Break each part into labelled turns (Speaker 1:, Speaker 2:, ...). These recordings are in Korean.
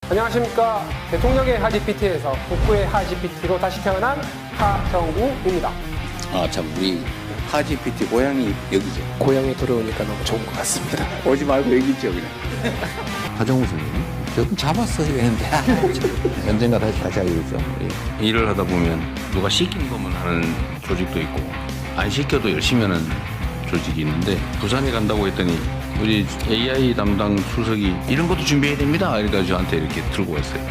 Speaker 1: 안녕하십니까. 대통령의 하GPT에서 북구의 하GPT로 다시 태어난 하정우입니다.
Speaker 2: 참 우리 하GPT 고향이 여기죠.
Speaker 1: 고향에 들어오니까 너무 좋은 것 같습니다.
Speaker 2: 오지 말고 여기 있죠 그냥.
Speaker 3: 하정우 선생님 좀 잡았어야 되는데 언젠가 다시 알려주죠.
Speaker 4: 일을 하다 보면 누가 시킨 것만 하는 조직도 있고 안 시켜도 열심히 하는 조직이 있는데 부산에 간다고 했더니 우리 AI 담당 수석이 이런 것도 준비해야 됩니다. 이래가지고 저한테 이렇게 들고 왔어요.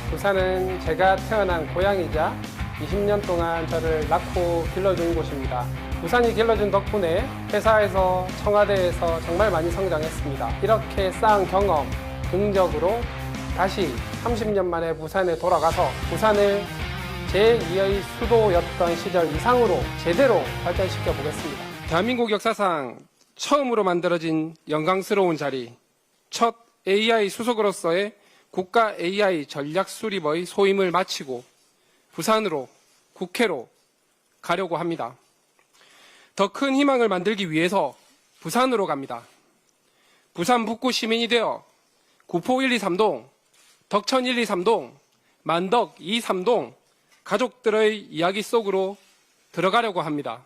Speaker 1: 부산은 제가 태어난 고향이자 20년 동안 저를 낳고 길러준 곳입니다. 부산이 길러준 덕분에 회사에서 청와대에서 정말 많이 성장했습니다. 이렇게 쌓은 경험 긍정적으로 다시 30년 만에 부산에 돌아가서 부산을 제2의 수도였던 시절 이상으로 제대로 발전시켜 보겠습니다. 대한민국 역사상 처음으로 만들어진 영광스러운 자리, 첫 AI 수석으로서의 국가 AI 전략 수립의 소임을 마치고 부산으로, 국회로 가려고 합니다. 더 큰 희망을 만들기 위해서 부산으로 갑니다. 부산 북구 시민이 되어 구포 1, 2, 3동, 덕천 1, 2, 3동, 만덕 2, 3동 가족들의 이야기 속으로 들어가려고 합니다.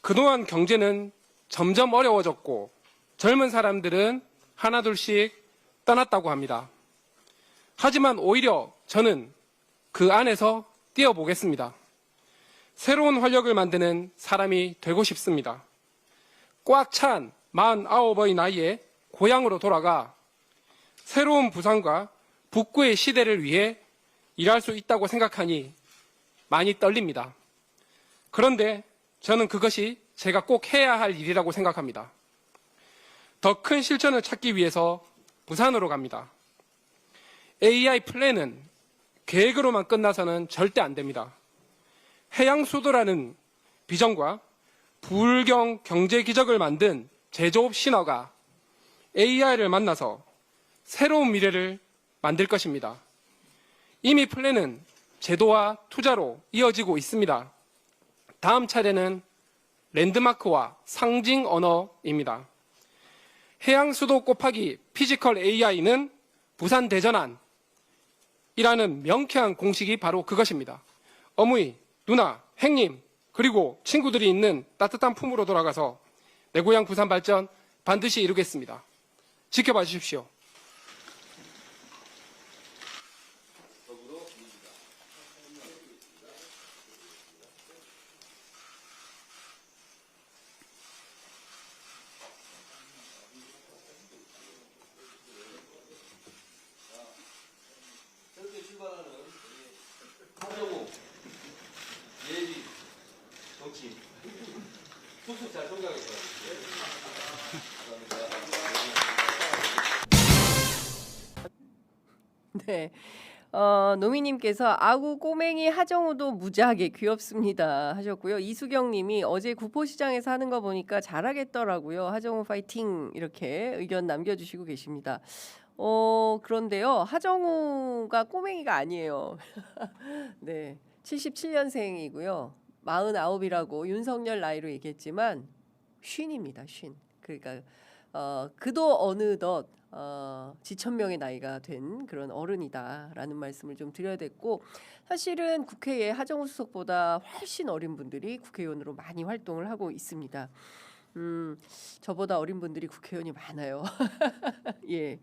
Speaker 1: 그동안 경제는 점점 어려워졌고 젊은 사람들은 하나둘씩 떠났다고 합니다. 하지만 오히려 저는 그 안에서 뛰어보겠습니다. 새로운 활력을 만드는 사람이 되고 싶습니다. 꽉 찬 49의 나이에 고향으로 돌아가 새로운 부산과 북구의 시대를 위해 일할 수 있다고 생각하니 많이 떨립니다. 그런데 저는 그것이 제가 꼭 해야 할 일이라고 생각합니다. 더 큰 실천을 찾기 위해서 부산으로 갑니다. AI 플랜은 계획으로만 끝나서는 절대 안 됩니다. 해양수도라는 비전과 불경 경제 기적을 만든 제조업 신화가 AI를 만나서 새로운 미래를 만들 것입니다. 이미 플랜은 제도와 투자로 이어지고 있습니다. 다음 차례는 랜드마크와 상징 언어입니다. 해양수도 곱하기 피지컬 AI는 부산 대전안이라는 명쾌한 공식이 바로 그것입니다. 어머니, 누나, 행님, 그리고 친구들이 있는 따뜻한 품으로 돌아가서 내 고향 부산 발전 반드시 이루겠습니다. 지켜봐 주십시오.
Speaker 4: 하정우, 예비, 정치, 수습 잘 성장했어요.
Speaker 5: 네. 노미님께서 아구 꼬맹이 하정우도 무지하게 귀엽습니다 하셨고요. 이수경님이 어제 구포시장에서 하는 거 보니까 잘하겠더라고요. 하정우 파이팅 이렇게 의견 남겨주시고 계십니다. 그런데요. 하정우가 꼬맹이가 아니에요. 네. 77년생이고요. 49이라고 윤석열 나이로 얘기했지만 쉰입니다. 쉰. 그러니까 그도 어느덧 지천명의 나이가 된 그런 어른이다라는 말씀을 좀 드려야 됐고, 사실은 국회에 하정우 수석보다 훨씬 어린 분들이 국회의원으로 많이 활동을 하고 있습니다. 저보다 어린 분들이 국회의원이 많아요. 예.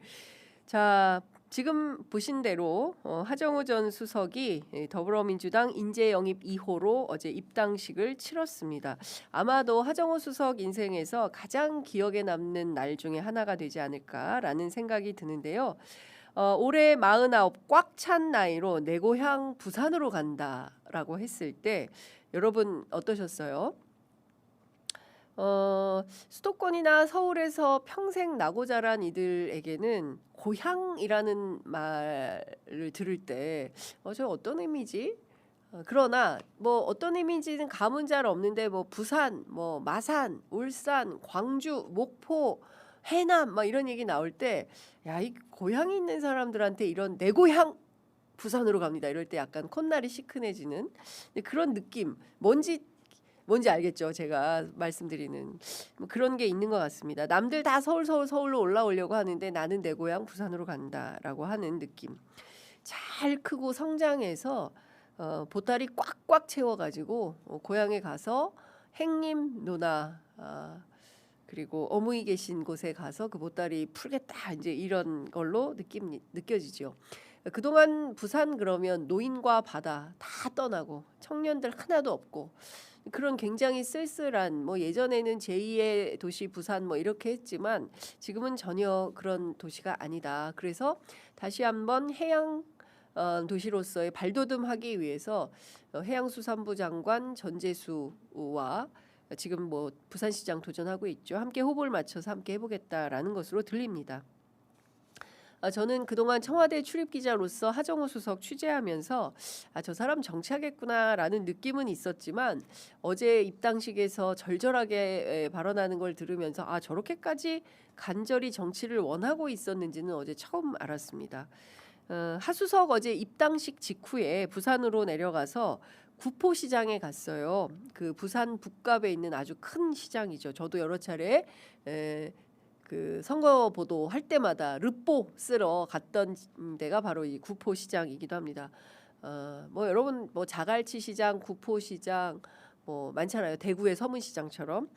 Speaker 5: 자, 지금 보신 대로 하정우 전 수석이 더불어민주당 인재 영입 2호로 어제 입당식을 치렀습니다. 아마도 하정우 수석 인생에서 가장 기억에 남는 날 중에 하나가 되지 않을까라는 생각이 드는데요. 올해 49 꽉 찬 나이로 내 고향 부산으로 간다라고 했을 때 여러분 어떠셨어요? 수도권이나 서울에서 평생 나고 자란 이들에게는 고향이라는 말을 들을 때 저 어떤 의미지? 그러나 뭐 어떤 의미인지는 감은 잘 없는데 뭐 부산, 뭐 마산, 울산, 광주, 목포, 해남 막 이런 얘기 나올 때 야, 이 고향이 있는 사람들한테 이런 내 고향 부산으로 갑니다. 이럴 때 약간 콧날이 시큰해지는 그런 느낌. 뭔지 뭔지 알겠죠? 제가 말씀드리는 뭐 그런 게 있는 것 같습니다. 남들 다 서울로 올라오려고 하는데 나는 내 고향 부산으로 간다라고 하는 느낌. 잘 크고 성장해서 보따리 꽉꽉 채워가지고 고향에 가서 행님 누나 그리고 어머니 계신 곳에 가서 그 보따리 풀겠다 이제 이런 걸로 느껴지죠. 그동안 부산 그러면 노인과 바다 다 떠나고 청년들 하나도 없고 그런 굉장히 쓸쓸한 뭐 예전에는 제2의 도시 부산 뭐 이렇게 했지만 지금은 전혀 그런 도시가 아니다. 그래서 다시 한번 해양 도시로서의 발돋움하기 위해서 해양수산부 장관 전재수와 지금 뭐 부산시장 도전하고 있죠. 함께 호흡을 맞춰서 함께 해보겠다라는 것으로 들립니다. 저는 그동안 청와대 출입기자로서 하정우 수석 취재하면서 저 사람 정치하겠구나라는 느낌은 있었지만 어제 입당식에서 절절하게 발언하는 걸 들으면서 저렇게까지 간절히 정치를 원하고 있었는지는 어제 처음 알았습니다. 하수석 어제 입당식 직후에 부산으로 내려가서 구포시장에 갔어요. 그 부산 북갑에 있는 아주 큰 시장이죠. 저도 여러 차례 그 선거 보도 할 때마다 르뽀 쓰러 갔던 데가 바로 이 구포시장이기도 합니다. 뭐 여러분 뭐 자갈치 시장, 구포시장 뭐 많잖아요. 대구의 서문시장처럼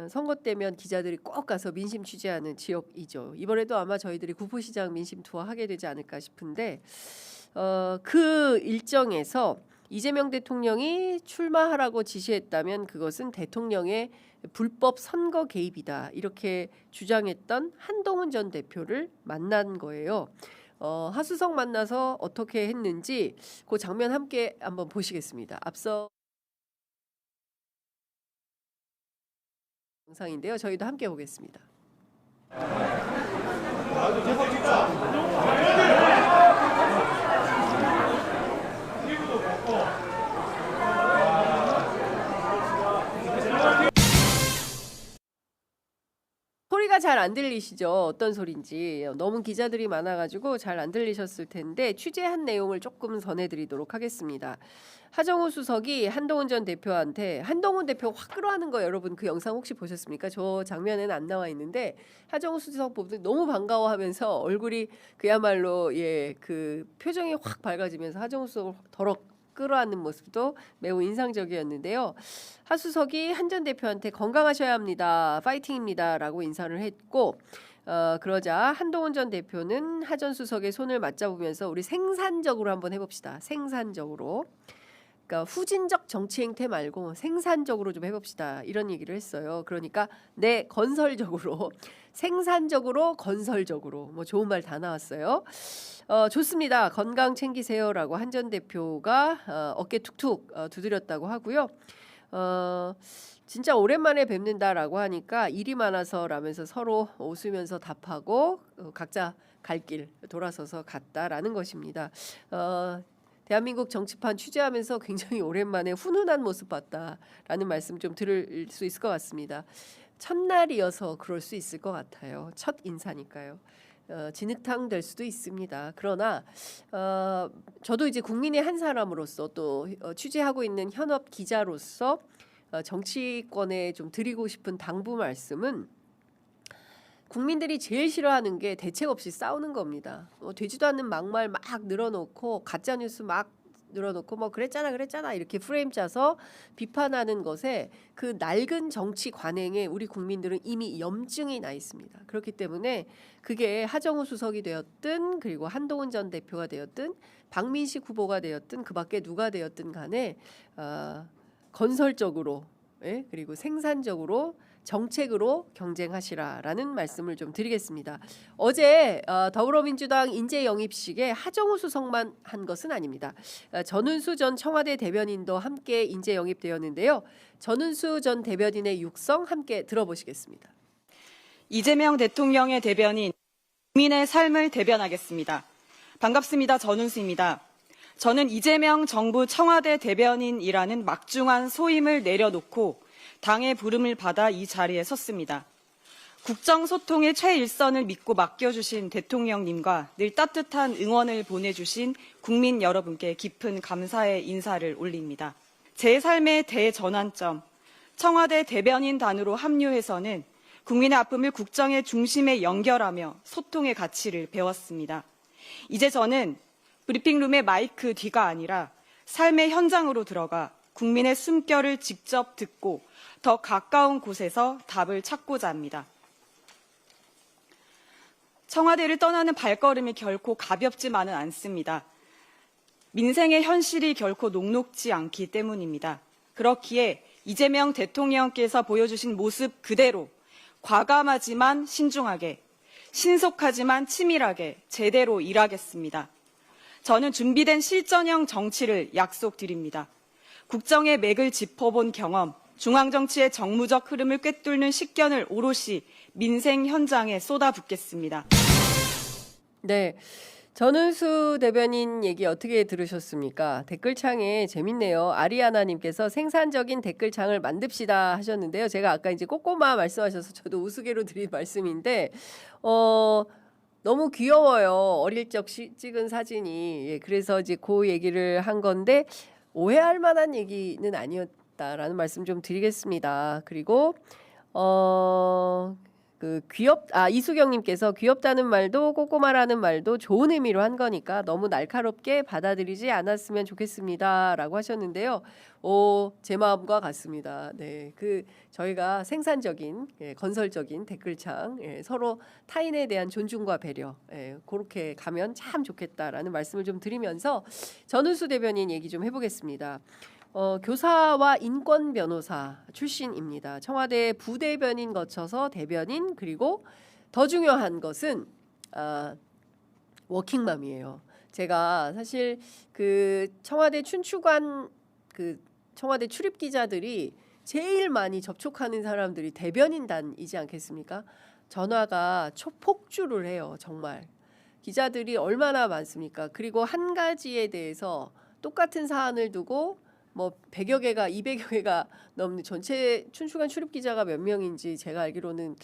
Speaker 5: 선거 때면 기자들이 꼭 가서 민심 취재하는 지역이죠. 이번에도 아마 저희들이 구포시장 민심 투어 하게 되지 않을까 싶은데 그 일정에서 이재명 대통령이 출마하라고 지시했다면 그것은 대통령의 불법 선거 개입이다 이렇게 주장했던 한동훈 전 대표를 만난 거예요. 하수석 만나서 어떻게 했는지 그 장면 함께 한번 보시겠습니다. 앞서 영상인데요. 저희도 함께 보겠습니다. 소리가 잘 안 들리시죠? 어떤 소리인지. 너무 기자들이 많아가지고 잘 안 들리셨을 텐데 취재한 내용을 조금 전해드리도록 하겠습니다. 하정우 수석이 한동훈 전 대표한테 한동훈 대표 확 끌어하는 거 여러분 그 영상 혹시 보셨습니까? 저 장면에는 안 나와 있는데 하정우 수석 보면 너무 반가워하면서 얼굴이 그야말로 그 표정이 확 밝아지면서 하정우 수석을 더러 끌어안는 모습도 매우 인상적이었는데요. 하 수석이 한 전 대표한테 건강하셔야 합니다. 파이팅입니다라고 인사를 했고 그러자 한동훈 전 대표는 하 전 수석의 손을 맞잡으면서 우리 생산적으로 한번 해봅시다. 생산적으로. 그러니까 후진적 정치 행태 말고 생산적으로 좀 해봅시다. 이런 얘기를 했어요. 그러니까 건설적으로 생산적으로 건설적으로 뭐 좋은 말 다 나왔어요. 좋습니다. 건강 챙기세요라고 한 전 대표가 어깨 툭툭 두드렸다고 하고요. 진짜 오랜만에 뵙는다라고 하니까 일이 많아서라면서 서로 웃으면서 답하고 각자 갈 길 돌아서서 갔다라는 것입니다. 대한민국 정치판 취재하면서 굉장히 오랜만에 훈훈한 모습 봤다라는 말씀 좀 들을 수 있을 것 같습니다. 첫날이어서 그럴 수 있을 것 같아요. 첫 인사니까요. 진흙탕 될 수도 있습니다. 그러나 저도 이제 국민의 한 사람으로서 또 취재하고 있는 현업 기자로서 정치권에 좀 드리고 싶은 당부 말씀은 국민들이 제일 싫어하는 게 대책 없이 싸우는 겁니다. 되지도 않는 막말 막 늘어놓고 가짜 뉴스 막 늘어놓고 뭐 그랬잖아 이렇게 프레임 짜서 비판하는 것에 그 낡은 정치 관행에 우리 국민들은 이미 염증이 나 있습니다. 그렇기 때문에 그게 하정우 수석이 되었든 그리고 한동훈 전 대표가 되었든 박민식 후보가 되었든 그밖에 누가 되었든 간에 건설적으로 그리고 생산적으로 정책으로 경쟁하시라라는 말씀을 좀 드리겠습니다. 어제 더불어민주당 인재 영입식에 하정우 수석만 한 것은 아닙니다. 전은수 전 청와대 대변인도 함께 인재 영입되었는데요. 전은수 전 대변인의 육성 함께 들어보시겠습니다.
Speaker 6: 이재명 대통령의 대변인, 국민의 삶을 대변하겠습니다. 반갑습니다. 전은수입니다. 저는 이재명 정부 청와대 대변인이라는 막중한 소임을 내려놓고 당의 부름을 받아 이 자리에 섰습니다. 국정소통의 최일선을 믿고 맡겨주신 대통령님과 늘 따뜻한 응원을 보내주신 국민 여러분께 깊은 감사의 인사를 올립니다. 제 삶의 대전환점, 청와대 대변인 단으로 합류해서는 국민의 아픔을 국정의 중심에 연결하며 소통의 가치를 배웠습니다. 이제 저는 브리핑룸의 마이크 뒤가 아니라 삶의 현장으로 들어가 국민의 숨결을 직접 듣고 더 가까운 곳에서 답을 찾고자 합니다. 청와대를 떠나는 발걸음이 결코 가볍지만은 않습니다. 민생의 현실이 결코 녹록지 않기 때문입니다. 그렇기에 이재명 대통령께서 보여주신 모습 그대로 과감하지만 신중하게, 신속하지만 치밀하게 제대로 일하겠습니다. 저는 준비된 실전형 정치를 약속드립니다. 국정의 맥을 짚어본 경험, 중앙정치의 정무적 흐름을 꿰뚫는 식견을 오롯이 민생 현장에 쏟아붓겠습니다.
Speaker 5: 네. 전은수 대변인 얘기 어떻게 들으셨습니까? 댓글창에 재밌네요. 아리아나님께서 생산적인 댓글창을 만듭시다 하셨는데요. 제가 아까 이제 꼬꼬마 말씀하셔서 저도 우스개로 드린 말씀인데, 너무 귀여워요. 어릴 적 찍은 사진이. 예, 그래서 이제 그 얘기를 한 건데, 오해할 만한 얘기는 아니었다라는 말씀 좀 드리겠습니다. 그리고, 이수경님께서 귀엽다는 말도 꼬꼬마라는 말도 좋은 의미로 한 거니까 너무 날카롭게 받아들이지 않았으면 좋겠습니다라고 하셨는데요. 제 마음과 같습니다. 네, 저희가 생산적인, 건설적인 댓글창, 서로 타인에 대한 존중과 배려, 그렇게 가면 참 좋겠다라는 말씀을 좀 드리면서 전은수 대변인 얘기 좀 해보겠습니다. 교사와 인권 변호사 출신입니다. 청와대 부대변인 거쳐서 대변인, 그리고 더 중요한 것은 워킹맘이에요. 제가 사실 청와대 춘추관 청와대 출입 기자들이 제일 많이 접촉하는 사람들이 대변인단이지 않겠습니까? 전화가 초폭주를 해요. 정말 기자들이 얼마나 많습니까? 그리고 한 가지에 대해서 똑같은 사안을 두고 뭐 100여 개가 200여 개가 넘는 전체 춘추관 출입 기자가 몇 명인지 제가 알기로는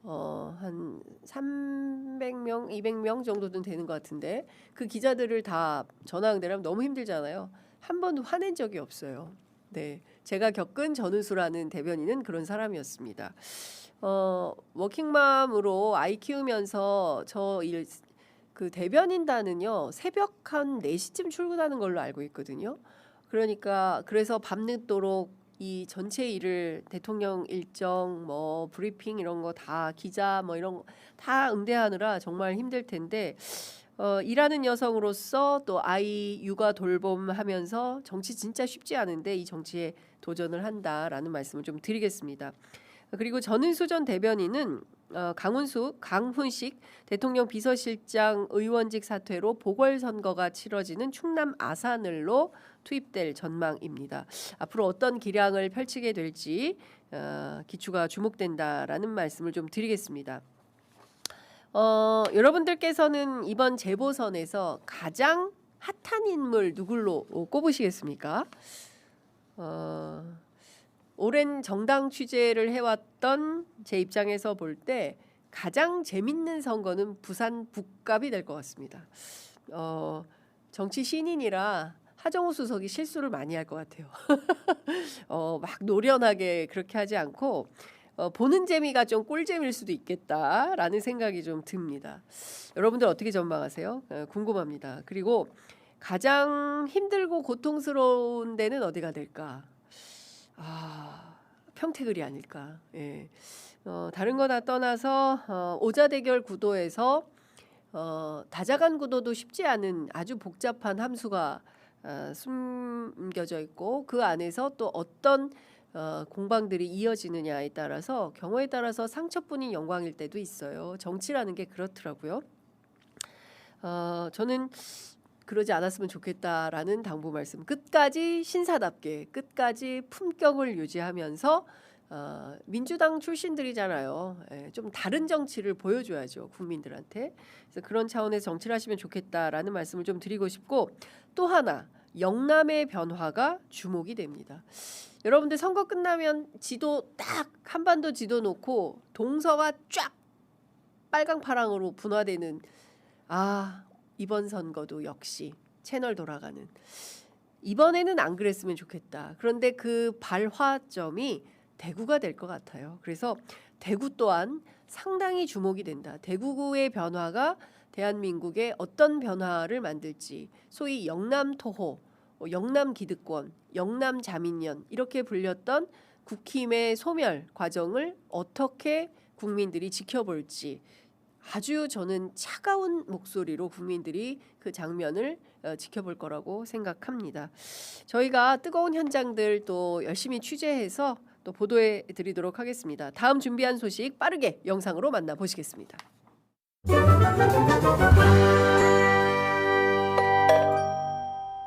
Speaker 5: 한 300명, 200명 정도는 되는 것 같은데 그 기자들을 다 전화 응대하면 너무 힘들잖아요. 한 번도 화낸 적이 없어요. 네, 제가 겪은 전은수라는 대변인은 그런 사람이었습니다. 워킹맘으로 아이 키우면서 그 대변인단은요 새벽 한 4시쯤 출근하는 걸로 알고 있거든요. 그래서 밤늦도록 이 전체 일을 대통령 일정 뭐 브리핑 이런 거 다 기자 뭐 이런 거 다 응대하느라 정말 힘들 텐데 일하는 여성으로서 또 아이 육아 돌봄하면서 정치 진짜 쉽지 않은데 이 정치에 도전을 한다라는 말씀을 좀 드리겠습니다. 그리고 전은수 전 대변인은 강훈식 대통령 비서실장 의원직 사퇴로 보궐선거가 치러지는 충남 아산을로 투입될 전망입니다. 앞으로 어떤 기량을 펼치게 될지 기추가 주목된다라는 말씀을 좀 드리겠습니다. 여러분들께서는 이번 재보선에서 가장 핫한 인물 누굴로 꼽으시겠습니까? 오랜 정당 취재를 해왔던 제 입장에서 볼 때 가장 재밌는 선거는 부산 북갑이 될 것 같습니다. 정치 신인이라 하정우 수석이 실수를 많이 할 것 같아요. 막 노련하게 그렇게 하지 않고 보는 재미가 좀 꿀재미일 수도 있겠다라는 생각이 좀 듭니다. 여러분들 어떻게 전망하세요? 궁금합니다. 그리고 가장 힘들고 고통스러운 데는 어디가 될까? 평택을이 아닐까. 예. 다른 거 다 떠나서 오자대결 구도에서 다자간 구도도 쉽지 않은 아주 복잡한 함수가 숨겨져 있고 그 안에서 또 어떤 공방들이 이어지느냐에 따라서 경우에 따라서 상처뿐인 영광일 때도 있어요. 정치라는 게 그렇더라고요. 저는 그러지 않았으면 좋겠다라는 당부 말씀. 끝까지 신사답게 끝까지 품격을 유지하면서 민주당 출신들이잖아요. 좀 다른 정치를 보여줘야죠. 국민들한테. 그래서 그런 차원에서 정치를 하시면 좋겠다라는 말씀을 좀 드리고 싶고 또 하나 영남의 변화가 주목이 됩니다. 여러분들 선거 끝나면 지도 딱 한반도 지도 놓고 동서가 쫙 빨강파랑으로 분화되는 이번 선거도 역시 채널 돌아가는 이번에는 안 그랬으면 좋겠다. 그런데 그 발화점이 대구가 될 것 같아요. 그래서 대구 또한 상당히 주목이 된다. 대구구의 변화가 대한민국에 어떤 변화를 만들지, 소위 영남토호, 영남기득권, 영남자민련 이렇게 불렸던 국힘의 소멸 과정을 어떻게 국민들이 지켜볼지 아주 저는 차가운 목소리로 국민들이 그 장면을 지켜볼 거라고 생각합니다. 저희가 뜨거운 현장들 또 열심히 취재해서 또 보도해 드리도록 하겠습니다. 다음 준비한 소식 빠르게 영상으로 만나보시겠습니다.